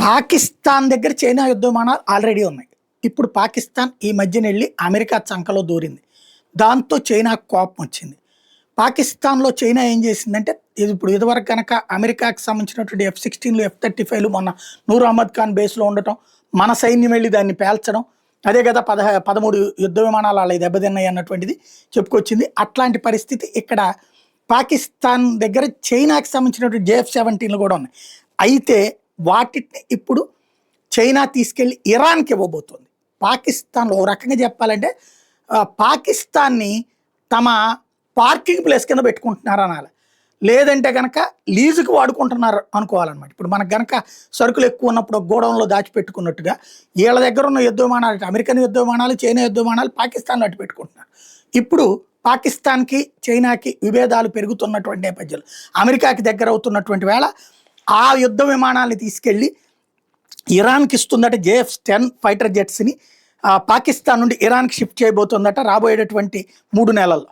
పాకిస్తాన్ దగ్గర చైనా యుద్ధ విమానాలు ఆల్రెడీ ఉన్నాయి. ఇప్పుడు పాకిస్తాన్ ఈ మధ్యన వెళ్ళి అమెరికా చంకలో దూరింది. దాంతో చైనాకు కోపం వచ్చింది. పాకిస్తాన్లో చైనా ఏం చేసిందంటే ఇప్పుడు ఇదివరకు కనుక అమెరికాకి సంబంధించినటువంటి F-16లు F-35లు మొన్న నూర్ అహ్మద్ ఖాన్ బేస్లో ఉండటం, మన సైన్యం వెళ్ళి దాన్ని పేల్చడం, అదే కదా 13 యుద్ధ విమానాలు అలా దెబ్బతిన్నాయి అన్నటువంటిది చెప్పుకొచ్చింది. అట్లాంటి పరిస్థితి ఇక్కడ పాకిస్తాన్ దగ్గర చైనాకి సంబంధించినటువంటి JF-17లు కూడా ఉన్నాయి. అయితే వాటిని ఇప్పుడు చైనా తీసుకెళ్ళి ఇరాన్కి ఇవ్వబోతుంది. పాకిస్తాన్లో ఓ రకంగా చెప్పాలంటే పాకిస్తాన్ని తమ పార్కింగ్ ప్లేస్ కింద పెట్టుకుంటున్నారు అనాలి, లేదంటే కనుక లీజుకి వాడుకుంటున్నారు అనుకోవాలన్నమాట. ఇప్పుడు మనకు కనుక సరుకులు ఎక్కువ ఉన్నప్పుడు గోడౌన్లో దాచిపెట్టుకున్నట్టుగా వీళ్ళ దగ్గర ఉన్న యుద్ధ విమానాలు, అమెరికన్ యుద్ధ విమానాలు, చైనా యుద్ధ విమానాలు పాకిస్తాన్లో అటు పెట్టుకుంటున్నారు. ఇప్పుడు పాకిస్తాన్కి చైనాకి విభేదాలు పెరుగుతున్నటువంటి నేపథ్యంలో అమెరికాకి దగ్గర అవుతున్నటువంటి వేళ ఆ యుద్ధ విమానాన్ని తీసుకెళ్ళి ఇరాన్కి ఇస్తుందట. JF-10 ఫైటర్ జెట్స్ని పాకిస్తాన్ నుండి ఇరాన్కి షిఫ్ట్ చేయబోతుందట రాబోయేటటువంటి 3 నెలల్లో.